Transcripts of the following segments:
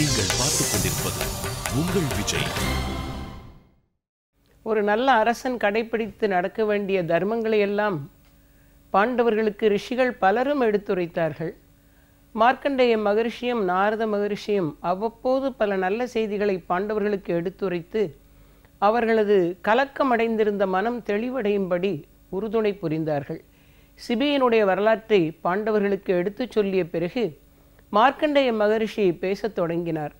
நீங்கள் பார்த்துக் கொண்டிருப்பது உங்கள் விஜய். ஒரு நல்ல அரசன் கடைபிடித்து நடக்க வேண்டிய தர்மங்களை எல்லாம் பாண்டவர்களுக்கு ரிஷிகள் பலரும் எடுத்துரைத்தார்கள். மார்க்கண்டேய மகரிஷியும் நாரத மகரிஷியும் அவ்வப்போது பல நல்ல செய்திகளை பாண்டவர்களுக்கு எடுத்துரைத்து அவர்களது கலக்கமடைந்திருந்த மனம் தெளிவடையும்படி உறுதுணை புரிந்தார்கள். சிபியினுடைய வரலாற்றை பாண்டவர்களுக்கு எடுத்துச் சொல்லிய பிறகு மார்க்கண்டேய மகரிஷி பேசத் தொடங்கினார்.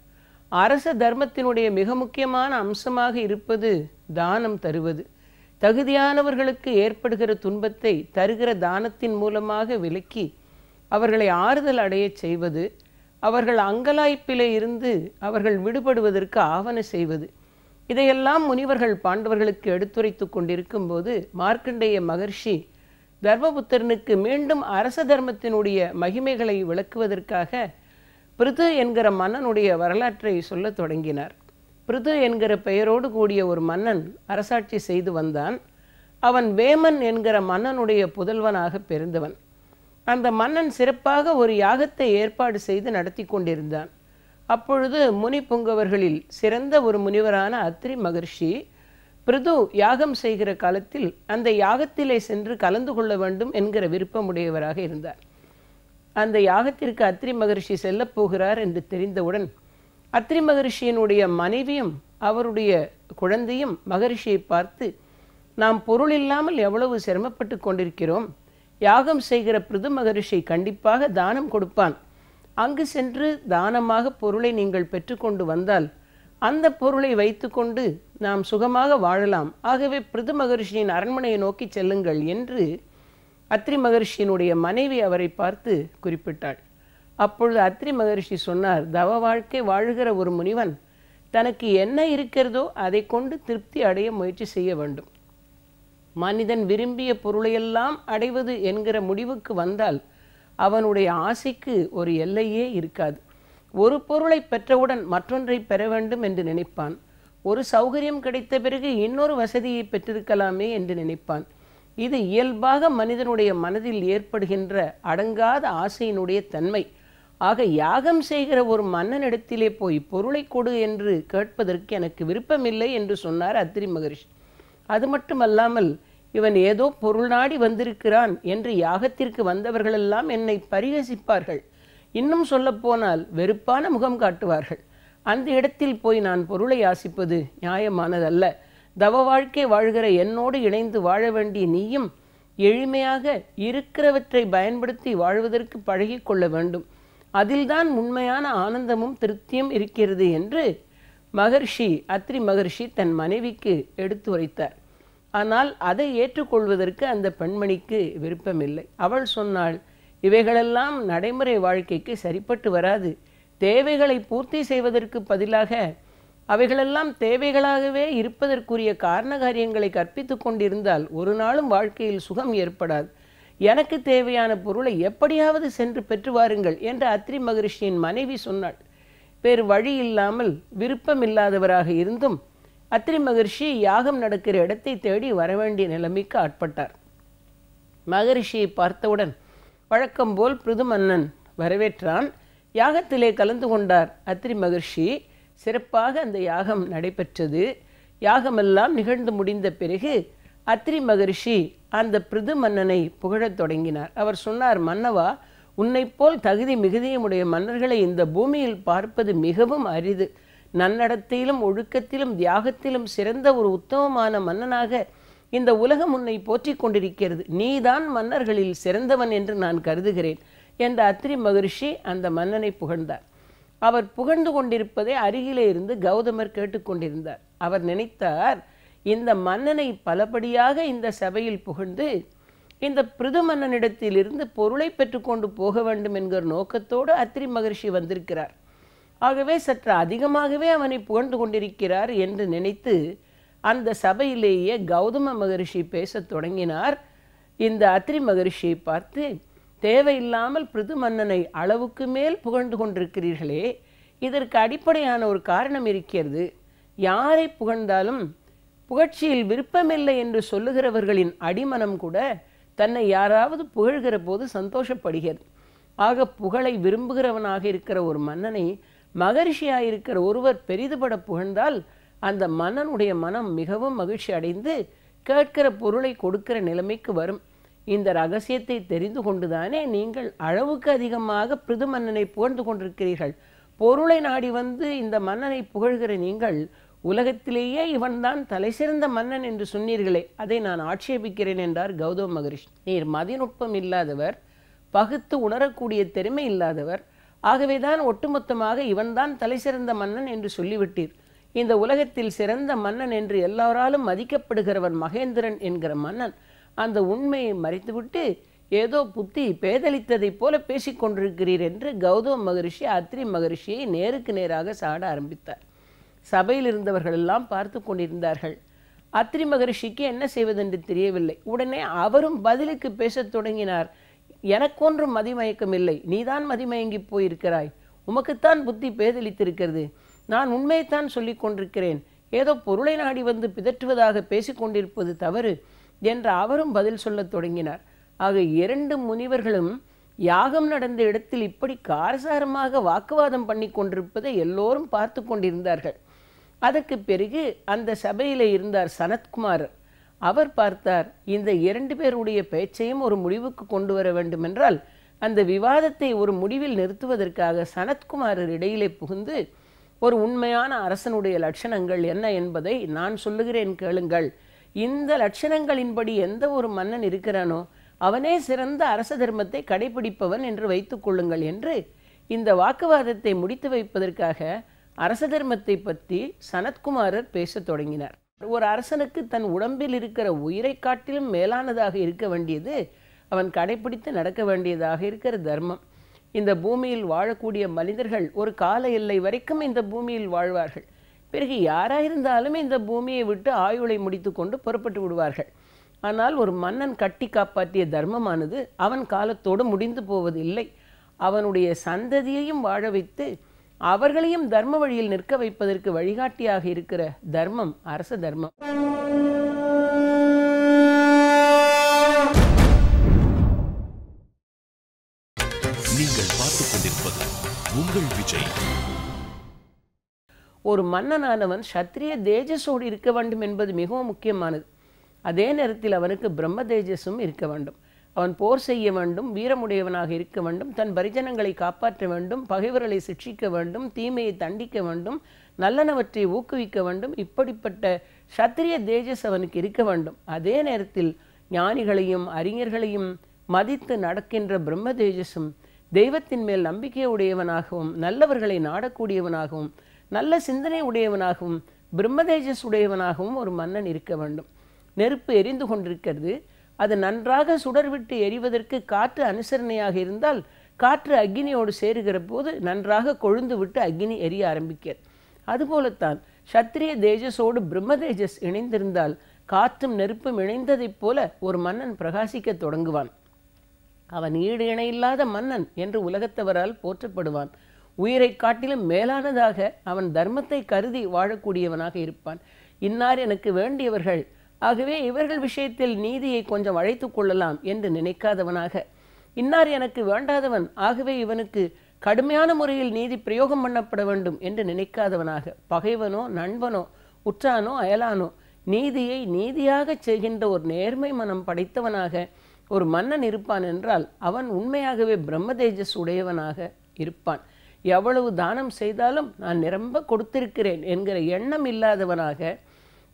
அரச தர்மத்தினுடைய மிக முக்கியமான அம்சமாக இருப்பது தானம் தருவது. தகுதியானவர்களுக்கு ஏற்படுகிற துன்பத்தை தருகிற தானத்தின் மூலமாக விலக்கி அவர்களை ஆறுதல் அடையச் செய்வது, அவர்கள் அங்கலாய்ப்பிலே இருந்து அவர்கள் விடுபடுவதற்கு ஆவண செய்வது. இதையெல்லாம் முனிவர்கள் பாண்டவர்களுக்கு எடுத்துரைத்து கொண்டிருக்கும் போது மார்க்கண்டேய மகர்ஷி தர்மபுத்திரனுக்கு மீண்டும் அரச தர்மத்தினுடைய மகிமைகளை விளக்குவதற்காக பிருது என்கிற மன்னனுடைய வரலாற்றை சொல்லத் தொடங்கினார். பிருது என்கிற பெயரோடு கூடிய ஒரு மன்னன் அரசாட்சி செய்து வந்தான். அவன் வேமன் என்கிற மன்னனுடைய புதல்வனாக பிறந்தவன். அந்த மன்னன் சிறப்பாக ஒரு யாகத்தை ஏற்பாடு செய்து நடத்தி கொண்டிருந்தான். அப்பொழுது முனி புங்கவர்களில் சிறந்த ஒரு முனிவரான அத்ரி மகர்ஷி பிருது யாகம் செய்கிற காலத்தில் அந்த யாகத்திலே சென்று கலந்து கொள்ள வேண்டும் என்கிற விருப்பமுடையவராக இருந்தார். அந்த யாகத்திற்கு அத்ரி மகர்ஷி செல்லப் போகிறார் என்று தெரிந்தவுடன் அத்ரி மகர்ஷியினுடைய மனைவியும் அவருடைய குழந்தையும் மகரிஷியை பார்த்து, நாம் பொருள் இல்லாமல் எவ்வளவு சிரமப்பட்டு கொண்டிருக்கிறோம், யாகம் செய்கிற பிருது மகரிஷி கண்டிப்பாக தானம் கொடுப்பான், அங்கு சென்று தானமாக பொருளை நீங்கள் பெற்றுக்கொண்டு வந்தால் அந்த பொருளை வைத்துக்கொண்டு நாம் சுகமாக வாழலாம், ஆகவே பிருது மகரிஷியின் அரண்மனையை நோக்கி செல்லுங்கள் என்று அத்ரி மகரிஷியினுடைய மனைவி அவரை பார்த்து குறிப்பிட்டாள். அப்பொழுது அத்ரி மகரிஷி சொன்னார், தவ வாழ்க்கை வாழுகிற ஒரு முனிவன் தனக்கு என்ன இருக்கிறதோ அதை கொண்டு திருப்தி அடைய முயற்சி செய்ய வேண்டும். மனிதன் விரும்பிய பொருளையெல்லாம் அடைவது என்கிற முடிவுக்கு வந்தால் அவனுடைய ஆசைக்கு ஒரு எல்லையே இருக்காது. ஒரு பொருளை பெற்றவுடன் மற்றொன்றை பெற வேண்டும் என்று நினைப்பான். ஒரு சௌகரியம் கிடைத்த பிறகு இன்னொரு வசதியை பெற்றிருக்கலாமே என்று நினைப்பான். இது இயல்பாக மனிதனுடைய மனதில் ஏற்படுகின்ற அடங்காத ஆசையினுடைய தன்மை. ஆக யாகம் செய்கிற ஒரு மன்னனிடத்திலே போய் பொருளை கொடு என்று கேட்பதற்கு எனக்கு விருப்பமில்லை என்று சொன்னார் அத்ரி மகரிஷி. அது மட்டுமல்லாமல் இவன் ஏதோ பொருள் நாடி வந்திருக்கிறான் என்று யாகத்திற்கு வந்தவர்களெல்லாம் என்னை பரிகசிப்பார்கள், இன்னும் சொல்லப்போனால் வெறுப்பான முகம் காட்டுவார்கள். அந்த இடத்தில் போய் நான் பொருளை ஆசிப்பது நியாயமானதல்ல. தவ வாழ்க்கை வாழ்கிற என்னோடு இணைந்து வாழ வேண்டிய நீயும் எளிமையாக இருக்கிறவற்றை பயன்படுத்தி வாழ்வதற்கு பழகி கொள்ள வேண்டும். அதில்தான் உண்மையான ஆனந்தமும் திருப்தியும் இருக்கிறது என்று மகர்ஷி அத்ரி மகர்ஷி தன் மனைவிக்கு எடுத்து உரைத்தார். ஆனால் அதை ஏற்றுக்கொள்வதற்கு அந்த பெண்மணிக்கு விருப்பமில்லை. அவள் சொன்னாள், இவைகளெல்லாம் நடைமுறை வாழ்க்கைக்கு சரிப்பட்டு வராது. தேவைகளை பூர்த்தி செய்வதற்கு பதிலாக அவைகளெல்லாம் தேவைகளாகவே இருப்பதற்குரிய காரண காரியங்களை கற்பித்து கொண்டிருந்தால் ஒரு நாளும் வாழ்க்கையில் சுகம் ஏற்படாது. எனக்கு தேவையான பொருளை எப்படியாவது சென்று பெற்று வாருங்கள் என்று அத்ரி மகரிஷியின் மனைவி சொன்னாள். வேறு வழி இல்லாமல் விருப்பமில்லாதவராக இருந்தும் அத்ரி மகரிஷி யாகம் நடக்கிற இடத்தை தேடி வரவேண்டிய நிலைமைக்கு ஆட்பட்டார். மகரிஷியை பார்த்தவுடன் வழக்கம் போல் பிருது மன்னன் வரவேற்றான். யாகத்திலே கலந்து கொண்டார் அத்ரி மகர்ஷி. சிறப்பாக அந்த யாகம் நடைபெற்றது. யாகமெல்லாம் நிகழ்ந்து முடிந்த பிறகு அத்ரி மகரிஷி அந்த பிருது மன்னனை புகழத் தொடங்கினார். அவர் சொன்னார், மன்னவா, உன்னை போல் தகுதி மிகுதியுடைய மன்னர்களை இந்த பூமியில் பார்ப்பது மிகவும் அரிது. நன்னடத்தையிலும் ஒழுக்கத்திலும் தியாகத்திலும் சிறந்த ஒரு உத்தமமான மன்னனாக இந்த உலகம் உன்னை போற்றி கொண்டிருக்கிறது. நீதான் மன்னர்களில் சிறந்தவன் என்று நான் கருதுகிறேன் என்ற அத்ரி மகரிஷி அந்த மன்னனை புகழ்ந்தார். அவர் புகழ்ந்து கொண்டிருப்பதை அருகிலே இருந்து கௌதமர் கேட்டுக்கொண்டிருந்தார். அவர் நினைத்தார், இந்த மன்னனை பலபடியாக இந்த சபையில் புகழ்ந்து இந்த பிருது மன்னனிடத்திலிருந்து பொருளை பெற்றுக்கொண்டு போக வேண்டும் என்கிற நோக்கத்தோடு அத்ரி மகரிஷி வந்திருக்கிறார். ஆகவே சற்று அதிகமாகவே அவனை புகழ்ந்து கொண்டிருக்கிறார் என்று நினைத்து அந்த சபையிலேயே கௌதம மகரிஷி பேசத் தொடங்கினார். இந்த அத்ரி மகரிஷியை பார்த்து, தேவையில்லாமல் பிருது மன்னனை அளவுக்கு மேல் புகழ்ந்து கொண்டிருக்கிறீர்களே, இதற்கு அடிப்படையான ஒரு காரணம் இருக்கிறது. யாரை புகழ்ந்தாலும் புகழ்ச்சியில் விருப்பமில்லை என்று சொல்லுகிறவர்களின் அடிமனம் கூட தன்னை யாராவது புகழ்கிற போது சந்தோஷப்படுகிறது. ஆக புகழை விரும்புகிறவனாக இருக்கிற ஒரு மன்னனை மகரிஷியாயிருக்கிற ஒருவர் பெரிதுபட புகழ்ந்தால் அந்த மன்னனுடைய மனம் மிகவும் மகிழ்ச்சி அடைந்து கேட்கிற பொருளை கொடுக்கிற நிலைமைக்கு வரும். இந்த ரகசியத்தை தெரிந்து கொண்டுதானே நீங்கள் அளவுக்கு அதிகமாக பிருது மன்னனை புகழ்ந்து கொண்டிருக்கிறீர்கள். பொருளை நாடி வந்து இந்த மன்னனை புகழ்கிற நீங்கள் உலகத்திலேயே இவன்தான் தலை சிறந்த மன்னன் என்று சொன்னீர்களே, அதை நான் ஆட்சேபிக்கிறேன் என்றார் கௌதம மகரிஷி. நீர் மதிநுட்பம் இல்லாதவர், பகுத்து உணரக்கூடிய திறமை இல்லாதவர், ஆகவேதான் ஒட்டுமொத்தமாக இவன்தான் தலை சிறந்த மன்னன் என்று சொல்லிவிட்டீர். இந்த உலகத்தில் சிறந்த மன்னன் என்று எல்லாராலும் மதிக்கப்படுகிறவன் மகேந்திரன் என்கிற மன்னன் அந்த உண்மையை மறைத்துவிட்டு ஏதோ புத்தி பேதலித்ததைப் போல பேசிக்கொண்டிருக்கிறீர் என்று கௌதம மகரிஷி அத்ரி மகரிஷியை நேருக்கு நேராக சாட ஆரம்பித்தார். சபையில் இருந்தவர்கள் எல்லாம் பார்த்து கொண்டிருந்தார்கள். அத்ரி மகரிஷிக்கு என்ன செய்வதென்று தெரியவில்லை. உடனே அவரும் பதிலுக்கு பேசத் தொடங்கினார். எனக்கொன்றும் மதிமயக்கம் இல்லை, நீதான் மதிமயங்கி போயிருக்கிறாய், உமக்குத்தான் புத்தி பேதலித்திருக்கிறது, நான் உண்மையைத்தான் சொல்லி கொண்டிருக்கிறேன், ஏதோ பொருளை நாடி வந்து பிதற்றுவதாக பேசிக்கொண்டிருப்பது தவறு என்று அவரும் பதில் சொல்லத் தொடங்கினார். ஆக இரண்டு முனிவர்களும் யாகம் நடந்த இடத்தில் இப்படி காரசாரமாக வாக்குவாதம் பண்ணி கொண்டிருப்பதை எல்லோரும் பார்த்து கொண்டிருந்தார்கள். அதற்கு பிறகு அந்த சபையில் இருந்தார் சனத்குமாரர். அவர் பார்த்தார், இந்த இரண்டு பேருடைய பேச்சையும் ஒரு முடிவுக்கு கொண்டு வர வேண்டுமென்றால் அந்த விவாதத்தை ஒரு முடிவில் நிறுத்துவதற்காக சனத்குமாரர் இடையிலே புகுந்து, ஒரு உண்மையான அரசனுடைய லட்சணங்கள் என்ன என்பதை நான் சொல்லுகிறேன் கேளுங்கள், இந்த லட்சணங்களின்படி எந்த ஒரு மன்னன் இருக்கிறானோ அவனே சிறந்த அரச தர்மத்தை கடைபிடிப்பவன் என்று வைத்துக் கொள்ளுங்கள் என்று இந்த வாக்குவாதத்தை முடித்து வைப்பதற்காக அரச தர்மத்தை பற்றி சனத்குமாரர் பேசத் தொடங்கினார். ஒரு அரசனுக்கு தன் உடம்பில் இருக்கிற உயிரை காட்டிலும் மேலானதாக இருக்க வேண்டியது அவன் கடைபிடித்து நடக்க வேண்டியதாக இருக்கிற தர்மம். இந்த பூமியில் வாழக்கூடிய மனிதர்கள் ஒரு கால எல்லை வரைக்கும் இந்த பூமியில் வாழ்வார்கள். பிறகு யாராயிருந்தாலும் இந்த பூமியை விட்டு ஆயுளை முடித்து கொண்டு புறப்பட்டு விடுவார்கள். ஆனால் ஒரு மன்னன் கட்டி காப்பாற்றிய தர்மமானது அவன் காலத்தோடு முடிந்து போவதில்லை. அவனுடைய சந்ததியையும் வாழ வைத்து அவர்களையும் தர்ம வழியில் நிற்க வைப்பதற்கு வழிகாட்டியாக இருக்கிற தர்மம் அரச தர்மம். நீங்கள் பார்த்துக் கொண்டிருப்பது உங்கள் விஜய். ஒரு மன்னனானவன் சத்திரிய தேஜஸோடு இருக்க வேண்டும் என்பது மிகவும் முக்கியமானது. அதே நேரத்தில் அவனுக்கு பிரம்ம தேஜஸும் இருக்க வேண்டும். அவன் போர் செய்ய வேண்டும், வீரமுடையவனாக இருக்க வேண்டும், தன் பரிஜனங்களை காப்பாற்ற வேண்டும், பகைவர்களை சிக்ஷிக்க வேண்டும், தீமையை தண்டிக்க வேண்டும், நல்லனவற்றை ஊக்குவிக்க வேண்டும். இப்படிப்பட்ட சத்திரிய தேஜஸ் அவனுக்கு இருக்க வேண்டும். அதே நேரத்தில் ஞானிகளையும் அறிஞர்களையும் மதித்து நடக்கின்ற பிரம்ம தேஜஸும், தெய்வத்தின் மேல் நம்பிக்கை உடையவனாகவும் நல்லவர்களை நாடக்கூடியவனாகவும் நல்ல சிந்தனை உடையவனாகவும் பிரம்ம தேஜஸ் உடையவனாகவும் ஒரு மன்னன் இருக்க வேண்டும். நெருப்பு எரிந்து கொண்டிருக்கிறது, அது நன்றாக சுடர்விட்டு எரிவதற்கு காற்று அனுசரணையாக இருந்தால் காற்று அக்னியோடு சேருகிற போது நன்றாக கொழுந்து விட்டு அக்னி எரிய ஆரம்பிக்கிறது. அதுபோலத்தான் சத்திரிய தேஜஸோடு பிரம்ம தேஜஸ் இணைந்திருந்தால் காற்றும் நெருப்பும் இணைந்ததைப் போல ஒரு மன்னன் பிரகாசிக்க தொடங்குவான். அவன் ஈடு இணையில்லாத மன்னன் என்று உலகத்தவரால் போற்றப்படுவான். உயிரை காட்டிலும் மேலானதாக அவன் தர்மத்தை கருதி வாழக்கூடியவனாக இருப்பான். இன்னார் எனக்கு வேண்டியவர்கள், ஆகவே இவர்கள் விஷயத்தில் நீதியை கொஞ்சம் அழைத்து கொள்ளலாம் என்று நினைக்காதவனாக, இன்னார் எனக்கு வேண்டாதவன், ஆகவே இவனுக்கு கடுமையான முறையில் நீதி பிரயோகம் பண்ணப்பட வேண்டும் என்று நினைக்காதவனாக, பகைவனோ நண்பனோ உற்றானோ அயலானோ நீதியை நீதியாக செய்கின்ற ஒரு நேர்மை மனம் படைத்தவனாக ஒரு மன்னன் இருப்பான் என்றால் அவன் உண்மையாகவே பிரம்ம தேஜஸ் உடையவனாக இருப்பான். எவ்வளவு தானம் செய்தாலும் நான் நிரம்ப கொடுத்திருக்கிறேன் என்கிற எண்ணம் இல்லாதவனாக,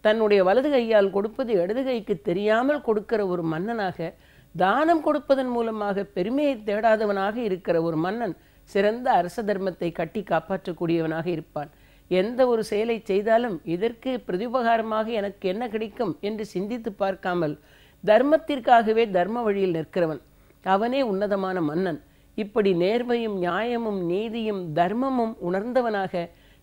தன்னுடைய வலது கையால் கொடுப்பது இடது கைக்கு தெரியாமல் கொடுக்கிற ஒரு மன்னனாக, தானம் கொடுப்பதன் மூலமாக பெருமையை தேடாதவனாக இருக்கிற ஒரு மன்னன் சிறந்த அரச தர்மத்தை கட்டி காப்பாற்றக்கூடியவனாக இருப்பான். எந்த ஒரு செயலை செய்தாலும் இதற்கு பிரதிபகாரமாக எனக்கு என்ன கிடைக்கும் என்று சிந்தித்து பார்க்காமல் தர்மத்திற்காகவே தர்ம வழியில் நிற்கிறவன் அவனே உன்னதமான மன்னன். இப்படி நேர்மையும் நியாயமும் நீதியும் தர்மமும் உணர்ந்தவனாக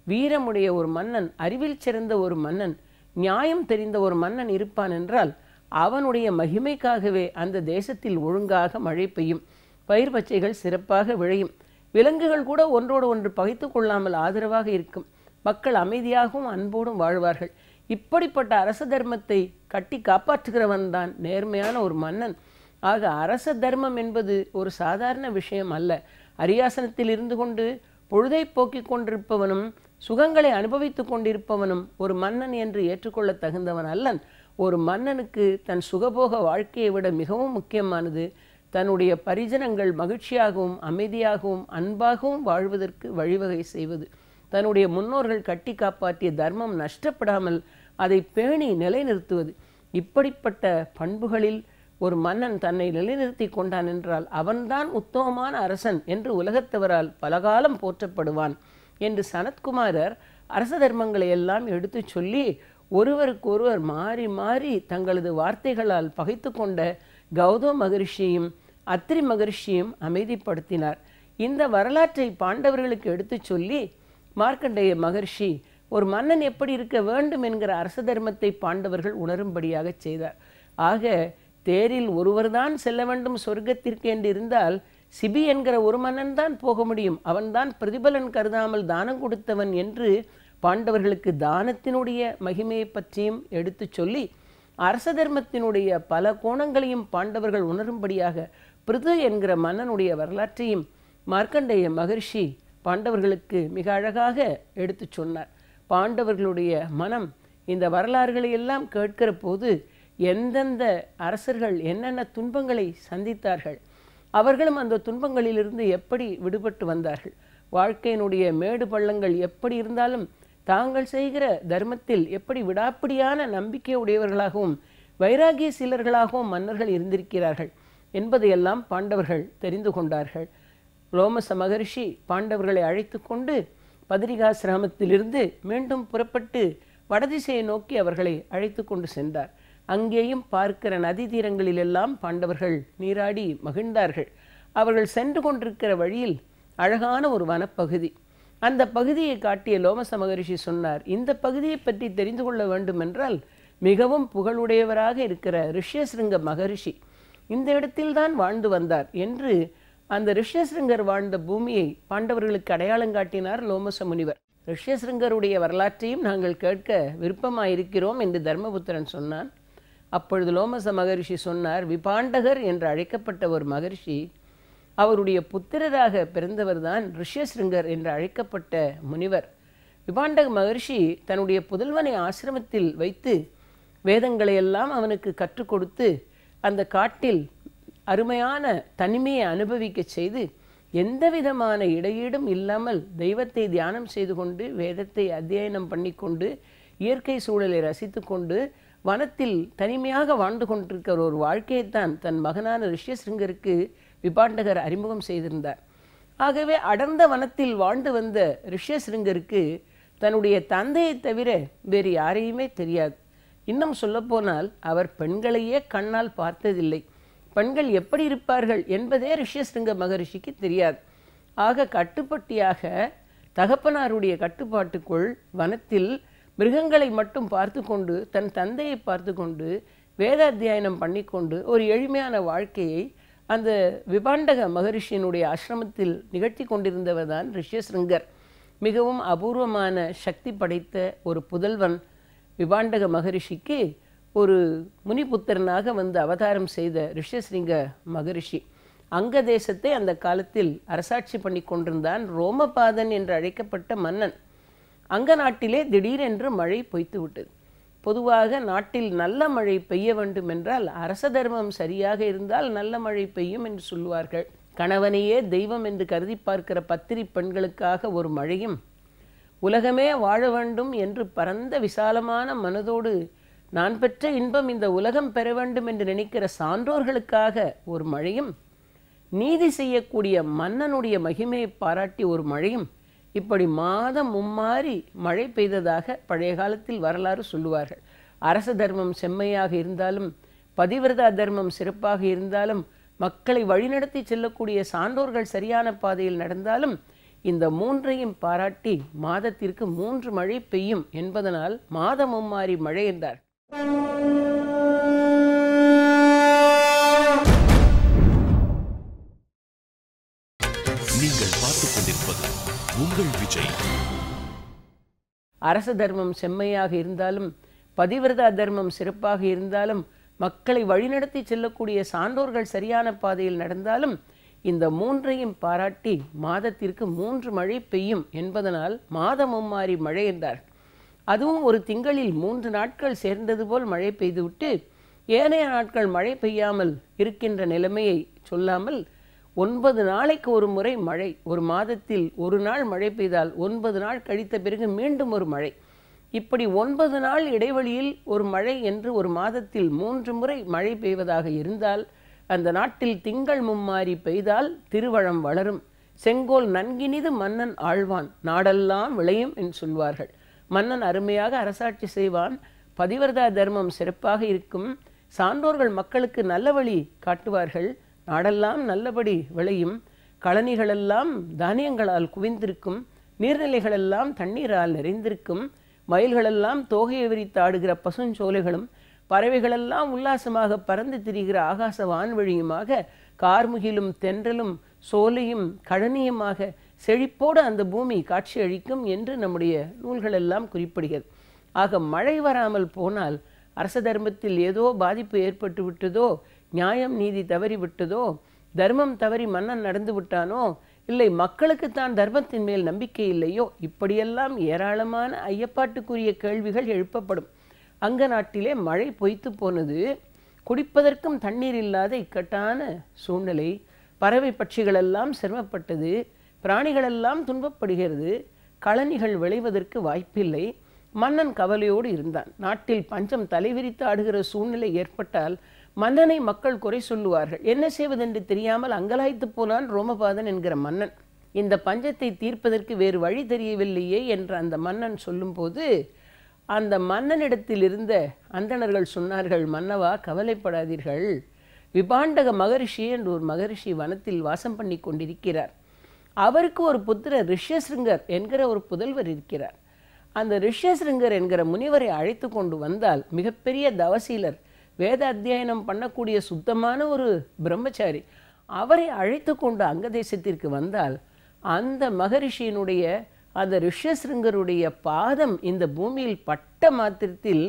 வீரமுடைய ஒரு மன்னன், அறிவில் சிறந்த ஒரு மன்னன், நியாயம் தெரிந்த ஒரு மன்னன் இருப்பான் என்றால் அவனுடைய மகிமைக்காகவே அந்த தேசத்தில் ஒழுங்காக மழை பெய்யும், பயிர் பச்சைகள் சிறப்பாக விளையும், விலங்குகள் கூட ஒன்றோடு ஒன்று பகைத்து கொள்ளாமல் ஆதரவாக இருக்கும், மக்கள் அமைதியாகவும் அன்போடும் வாழ்வார்கள். இப்படிப்பட்ட அரச தர்மத்தை கட்டி காப்பாற்றுகிறவன் தான் நேர்மையான ஒரு மன்னன். ஆக அரச தர்மம் என்பது ஒரு சாதாரண விஷயம் அல்ல. அரியாசனத்தில் இருந்து கொண்டு பொழுதை போக்கிக் கொண்டிருப்பவனும் சுகங்களை அனுபவித்துக் கொண்டிருப்பவனும் ஒரு மன்னன் என்று ஏற்றுக்கொள்ள தகுந்தவன் அல்லன். ஒரு மன்னனுக்கு தன் சுகபோக வாழ்க்கையை விட மிகவும் முக்கியமானது தன்னுடைய பரிஜனங்கள் மகிழ்ச்சியாகவும் அமைதியாகவும் அன்பாகவும் வாழ்வதற்கு வழிவகை செய்வது. தன்னுடைய முன்னோர்கள் கட்டி காப்பாற்றிய தர்மம் நஷ்டப்படாமல் அதை பேணி நிலைநிறுத்துவது. இப்படிப்பட்ட பண்புகளில் ஒரு மன்னன் தன்னை நிலைநிறுத்தி கொண்டான் என்றால் அவன்தான் உத்தமமான அரசன் என்று உலகத்தவரால் பலகாலம் போற்றப்படுவான் என்று சனத்குமாரர் அரச தர்மங்களை எல்லாம் எடுத்து சொல்லி ஒருவருக்கொருவர் மாறி மாறி தங்களது வார்த்தைகளால் பகைத்து கொண்ட கௌதம மகரிஷியும் அத்திரி மகரிஷியும் அமைதிப்படுத்தினார். இந்த வரலாற்றை பாண்டவர்களுக்கு எடுத்து சொல்லி மார்க்கண்டேய மகர்ஷி ஒரு மன்னன் எப்படி இருக்க வேண்டும் என்கிற அரச தர்மத்தை பாண்டவர்கள் உணரும்படியாக செய்தார். ஆக தேரில் ஒருவர்தான் செல்ல வேண்டும் சொர்க்கத்திற்கு என்று இருந்தால் சிபி என்கிற ஒரு மன்னன் தான் போக முடியும். அவன்தான் பிரதிபலன் கருதாமல் தானம் கொடுத்தவன் என்று பாண்டவர்களுக்கு தானத்தினுடைய மகிமையை பற்றியும் எடுத்து சொல்லி அரச தர்மத்தினுடைய பல கோணங்களையும் பாண்டவர்கள் உணரும்படியாக பிருது என்கிற மன்னனுடைய வரலாற்றையும் மார்க்கண்டேய மகர்ஷி பாண்டவர்களுக்கு மிக அழகாக எடுத்து சொன்னார். பாண்டவர்களுடைய மனம் இந்த வரலாறுகளை எல்லாம் கேட்கிற போது எந்தெந்த அரசர்கள் என்னென்ன துன்பங்களை சந்தித்தார்கள், அவர்களும் அந்த துன்பங்களிலிருந்து எப்படி விடுபட்டு வந்தார்கள், வாழ்க்கையினுடைய மேடு பள்ளங்கள் எப்படி இருந்தாலும் தாங்கள் செய்கிற தர்மத்தில் எப்படி விடாப்பிடியான நம்பிக்கை உடையவர்களாகவும் வைராகிய சீலர்களாகவும் மன்னர்கள் இருந்திருக்கிறார்கள் என்பதையெல்லாம் பாண்டவர்கள் தெரிந்து கொண்டார்கள். லோமச மகரிஷி பாண்டவர்களை அழைத்து கொண்டு பத்ரிகாசிரமத்திலிருந்து மீண்டும் புறப்பட்டு வடதிசையை நோக்கி அவர்களை அழைத்து கொண்டு சென்றார். அங்கேயும் பார்க்கிற நதி தீரங்களிலெல்லாம் பாண்டவர்கள் நீராடி மகிழ்ந்தார்கள். அவர்கள் சென்று கொண்டிருக்கிற வழியில் அழகான ஒரு வனப்பகுதி, அந்த பகுதியை காட்டிய லோமச மகரிஷி சொன்னார், இந்த பகுதியை பற்றி தெரிந்து கொள்ள வேண்டும் என்றால் மிகவும் புகழுடையவராக இருக்கிற ரிஷ்யசிருங்க மகரிஷி இந்த இடத்தில்தான் வாழ்ந்து வந்தார் என்று அந்த ரிஷ்யசிருங்கர் வாழ்ந்த பூமியை பாண்டவர்களுக்கு அடையாளம் காட்டினார் லோமச முனிவர். ரிஷ்யசிருங்கருடைய வரலாற்றையும் நாங்கள் கேட்க விருப்பமாயிருக்கிறோம் என்று தர்மபுத்திரன் சொன்னான். அப்பொழுது லோமச மகரிஷி சொன்னார், விபாண்டகர் என்று அழைக்கப்பட்ட ஒரு மகரிஷி, அவருடைய புத்திரராக பிறந்தவர்தான் ரிஷ்யசிருங்கர் என்று அழைக்கப்பட்ட முனிவர். விபாண்டக மகரிஷி தன்னுடைய புதல்வனை ஆசிரமத்தில் வைத்து வேதங்களை எல்லாம் அவனுக்கு கற்றுக் கொடுத்து அந்த காட்டில் அருமையான தனிமையை அனுபவிக்க செய்து எந்த விதமான இடையீடும் இல்லாமல் தெய்வத்தை தியானம் செய்து கொண்டு வேதத்தை அத்தியனம் பண்ணி கொண்டு இயற்கை சூழலை ரசித்து கொண்டு வனத்தில் தனிமையாக வாழ்ந்து கொண்டிருக்கிற ஒரு வாழ்க்கையைத்தான் தன் மகனான ரிஷ்யசிருங்கருக்கு விபாண்டகர் அறிமுகம் செய்திருந்தார். ஆகவே அடர்ந்த வனத்தில் வாழ்ந்து வந்த ரிஷ்யசிருங்கருக்கு தன்னுடைய தந்தையை தவிர வேறு யாரையுமே தெரியாது. இன்னும் சொல்லப்போனால் அவர் பெண்களையே கண்ணால் பார்த்ததில்லை. பெண்கள் எப்படி இருப்பார்கள் என்பதே ரிஷ்யசிருங்க மகரிஷிக்கு தெரியாது. ஆக கட்டுப்பட்டியாக தகப்பனாருடைய கட்டுப்பாட்டுக்குள் வனத்தில் மிருகங்களை மட்டும் பார்த்து கொண்டு தன் தந்தையை பார்த்து கொண்டு வேத அத்தியாயனம் பண்ணி கொண்டு ஒரு எளிமையான வாழ்க்கையை அந்த விபாண்டக மகரிஷியினுடைய ஆசிரமத்தில் நிகழ்த்தி கொண்டிருந்தவர் தான் ரிஷ்யசிருங்கர். மிகவும் அபூர்வமான சக்தி படைத்த ஒரு புதல்வன் விபாண்டக மகரிஷிக்கு ஒரு முனிபுத்திரனாக வந்து அவதாரம் செய்த ரிஷ்யசிருங்க மகரிஷி அங்க தேசத்தை அந்த காலத்தில் அரசாட்சி பண்ணி கொண்டிருந்தான் ரோமபாதன் என்று அழைக்கப்பட்ட மன்னன். அங்க நாட்டிலே திடீரென்று மழை பொய்த்து விட்டது. பொதுவாக நாட்டில் நல்ல மழை பெய்ய வேண்டும் என்றால் அரச தர்மம் சரியாக இருந்தால் நல்ல மழை பெய்யும் என்று சொல்லுவார்கள். கணவனையே தெய்வம் என்று கருதி பார்க்கிற பத்திரி பெண்களுக்காக ஒரு மழையும், உலகமே வாழ வேண்டும் என்று பரந்த விசாலமான மனதோடு நான் பெற்ற இன்பம் இந்த உலகம் பெற வேண்டும் என்று நினைக்கிற சான்றோர்களுக்காக ஒரு மழையும், நீதி செய்யக்கூடிய மன்னனுடைய மகிமையை பாராட்டி ஒரு மழையும், இப்படி மாதம் மும்மாறி மழை பெய்ததாக பழைய காலத்தில் வரலாறு சொல்லுவார்கள். அரச தர்மம் செம்மையாக இருந்தாலும் பதிவிரதா தர்மம் சிறப்பாக இருந்தாலும் மக்களை வழிநடத்தி செல்லக்கூடிய சான்றோர்கள் சரியான பாதையில் நடந்தாலும் இந்த மூன்றையும் பாராட்டி மாதத்திற்கு 3 மழை பெய்யும் என்பதனால் மாதம் மும்மாறி மழை என்றார். நீங்கள் பார்த்துக் கொண்டிருப்பது உங்கள் விஜய். அரச தர்மம் செம்மையாக இருந்தாலும் பதிவிரதா தர்மம் சிறப்பாக இருந்தாலும் மக்களை வழிநடத்தி செல்லக்கூடிய சான்றோர்கள் சரியான பாதையில் நடந்தாலும் இந்த மூன்றையும் பாராட்டி மாதத்திற்கு 3 மழை பெய்யும் என்பதனால் மாதமும் மாறி மழை என்றார். அதுவும் ஒரு திங்களில் 3 நாட்கள் சேர்ந்தது போல் மழை பெய்துவிட்டு ஏனைய நாட்கள் மழை பெய்யாமல் இருக்கின்ற நிலைமையை சொல்லாமல் 9 நாளைக்கு ஒரு முறை மழை, ஒரு மாதத்தில் ஒரு நாள் மழை பெய்தால் 9 நாள் கழித்த பிறகு மீண்டும் ஒரு மழை, இப்படி 9 நாள் இடைவெளியில் ஒரு மழை என்று ஒரு மாதத்தில் 3 முறை மழை பெய்வதாக இருந்தால் அந்த நாட்டில் திங்கள் மும்மாறி பெய்தால் திருவளம் வளரும், செங்கோல் நன்கினிது மன்னன் ஆழ்வான், நாடெல்லாம் விளையும் என்று சொல்வார்கள். மன்னன் அருமையாக அரசாட்சி செய்வான், பதிவர்தா தர்மம் சிறப்பாக இருக்கும், சான்றோர்கள் மக்களுக்கு நல்ல வழி காட்டுவார்கள், நாடெல்லாம் நல்லபடி விளையும், கழனிகளெல்லாம் தானியங்களால் குவிந்திருக்கும், நீர்நிலைகளெல்லாம் தண்ணீரால் நிறைந்திருக்கும், மயில்களெல்லாம் தோகையை விரித்து ஆடுகிற பசுஞ்சோலைகளும் பறவைகளெல்லாம் உல்லாசமாக பறந்து திரிகிற ஆகாச வான்வழியுமாக கார்முகிலும் தென்றலும் சோலையும் கழனியுமாக செழிப்போடு அந்த பூமி காட்சி அளிக்கும் என்று நம்முடைய நூல்களெல்லாம் குறிப்பிடுகிறது. ஆக மழை வராமல் போனால் அரச தர்மத்தில் ஏதோ பாதிப்பு ஏற்பட்டு விட்டதோ, நியாயம் நீதி தவறி விட்டதோ, தர்மம் தவறி மன்னன் நடந்து விட்டானோ, இல்லை மக்களுக்குத்தான் தர்மத்தின் மேல் நம்பிக்கை இல்லையோ, இப்படியெல்லாம் ஏராளமான ஐயப்பாட்டுக்குரிய கேள்விகள் எழுப்பப்படும். அங்க நாட்டிலே மழை பொய்த்து போனது, குடிப்பதற்கும் தண்ணீர் இல்லாத இக்கட்டான சூழ்நிலை, பறவை பட்சிகளெல்லாம் சிரமப்பட்டது, பிராணிகளெல்லாம் துன்பப்படுகிறது, கழனிகள் விளைவதற்கு வாய்ப்பில்லை. மன்னன் கவலையோடு இருந்தான். நாட்டில் பஞ்சம் தலைவிரித்து ஆடுகிற சூழ்நிலை ஏற்பட்டால் மன்னனை மக்கள் குறை சொல்லுவார்கள். என்ன செய்வதென்று தெரியாமல் அங்கலாய்த்து போனான் ரோமபாதன் என்கிற மன்னன். இந்த பஞ்சத்தை தீர்ப்பதற்கு வேறு வழி தெரியவில்லையே என்று அந்த மன்னன் சொல்லும்போது அந்த மன்னனிடத்தில் இருந்த அந்தணர்கள் சொன்னார்கள், மன்னவா கவலைப்படாதீர்கள், விபாண்டக மகரிஷி என்று ஒரு மகரிஷி வனத்தில் வாசம் பண்ணி கொண்டிருக்கிறார். அவருக்கு ஒரு புத்திரர் ரிஷ்யசிருங்கர் என்கிற ஒரு புதல்வர் இருக்கிறார். அந்த ரிஷ்யசிருங்கர் என்கிற முனிவரை அழைத்து கொண்டு வந்தால் மிகப்பெரிய தவசீலர், வேத அத்தியாயனம் பண்ணக்கூடிய சுத்தமான ஒரு பிரம்மச்சாரி, அவரை அழைத்து கொண்டு அங்க தேசத்திற்கு வந்தால் அந்த மகரிஷியினுடைய அந்த ரிஷ்யசிருங்கருடைய பாதம் இந்த பூமியில் பட்ட மாத்திரத்தில்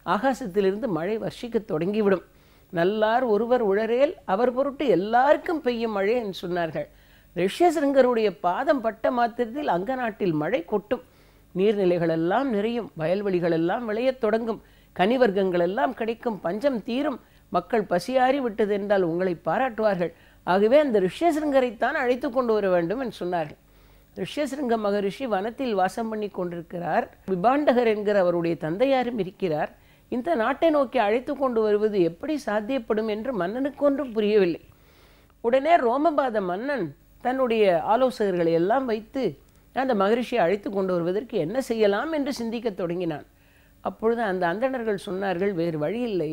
ஆகாசத்திலிருந்து மழை வர்ஷிக்க தொடங்கிவிடும். நல்லார் ஒருவர் உழறேல் அவர் பொருட்டு எல்லாருக்கும் பெய்யும் மழை என்று சொன்னார்கள். ரிஷ்யசிருங்கருடைய பாதம் பட்ட மாத்திரத்தில் அங்க நாட்டில் மழை கொட்டும், நீர்நிலைகளெல்லாம் நிறையும், வயல்வெளிகளெல்லாம் விளையத் தொடங்கும், கனிவர்க்கங்கள் எல்லாம் கிடைக்கும், பஞ்சம் தீரும், மக்கள் பசியாறி விட்டது என்றால் உங்களை பாராட்டுவார்கள். ஆகவே அந்த ரிஷ்யசிருங்கரைத்தான் அழைத்து கொண்டு வர வேண்டும் என்று சொன்னார்கள். ரிஷ்யசிருங்க மகரிஷி வனத்தில் வாசம் பண்ணி கொண்டிருக்கிறார். விபாண்டகர் என்கிற அவருடைய தந்தையாரும் இருக்கிறார். இந்த நாட்டை நோக்கி அழைத்து கொண்டு வருவது எப்படி சாத்தியப்படும் என்று மன்னனுக்கு ஒன்றும் புரியவில்லை. உடனே ரோமபாத மன்னன் தன்னுடைய ஆலோசகர்களை எல்லாம் வைத்து அந்த மகரிஷியை அழைத்து கொண்டு வருவதற்கு என்ன செய்யலாம் என்று சிந்திக்க தொடங்கினான். அப்பொழுது அந்த அந்தணர்கள் சொன்னார்கள், வேறு வழியில்லை,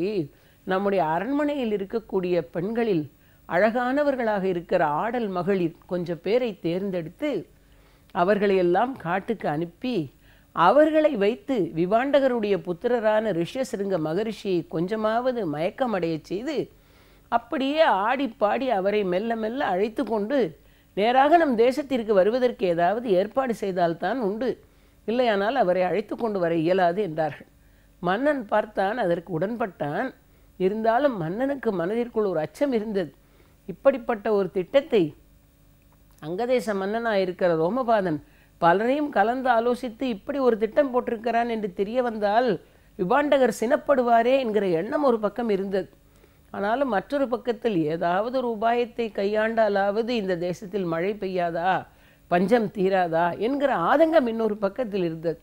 நம்முடைய அரண்மனையில் இருக்கக்கூடிய பெண்களில் அழகானவர்களாக இருக்கிற ஆடல் மகளிர் கொஞ்சம் பேரை தேர்ந்தெடுத்து அவர்களையெல்லாம் காட்டுக்கு அனுப்பி அவர்களை வைத்து விபாண்டகருடைய புத்திரரான ரிஷ்யசிருங்க மகரிஷியை கொஞ்சமாவது மயக்கமடைய செய்து அப்படியே ஆடி பாடி அவரை மெல்ல மெல்ல அழைத்து கொண்டு நேராக நம் தேசத்திற்கு வருவதற்கு ஏதாவது ஏற்பாடு செய்தால்தான் உண்டு, இல்லையானால் அவரை அழைத்து கொண்டு வர இயலாது என்றார்கள். மன்னன் பார்த்தான், அதற்கு உடன்பட்டான். இருந்தாலும் மன்னனுக்கு மனதிற்குள் ஒரு அச்சம் இருந்தது. இப்படிப்பட்ட ஒரு திட்டத்தை அங்கதேச மன்னனாக இருக்கிற ரோமபாதன் பலரையும் கலந்து ஆலோசித்து இப்படி ஒரு திட்டம் போட்டிருக்கிறான் என்று தெரிய வந்தால் விபாண்டகர் சினப்படுவாரே என்கிற எண்ணம் ஒரு பக்கம் இருந்தது. ஆனாலும் மற்றொரு பக்கத்தில் ஏதாவது ஒரு உபாயத்தை கையாண்டாலாவது இந்த தேசத்தில் மழை பெய்யாதா, பஞ்சம் தீராதா என்கிற ஆதங்கம் இன்னொரு பக்கத்தில் இருந்தது.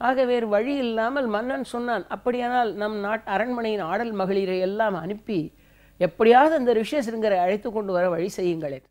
ஆக வேறு வழி இல்லாமல் மன்னன் சொன்னான், அப்படியானால் நம் அரண்மனையின் ஆடல் மகளிரை எல்லாம் அனுப்பி எப்படியாவது அந்த ரிஷ்யசிருங்கரை அழைத்து கொண்டு வர வழி செய்யுங்களேன்.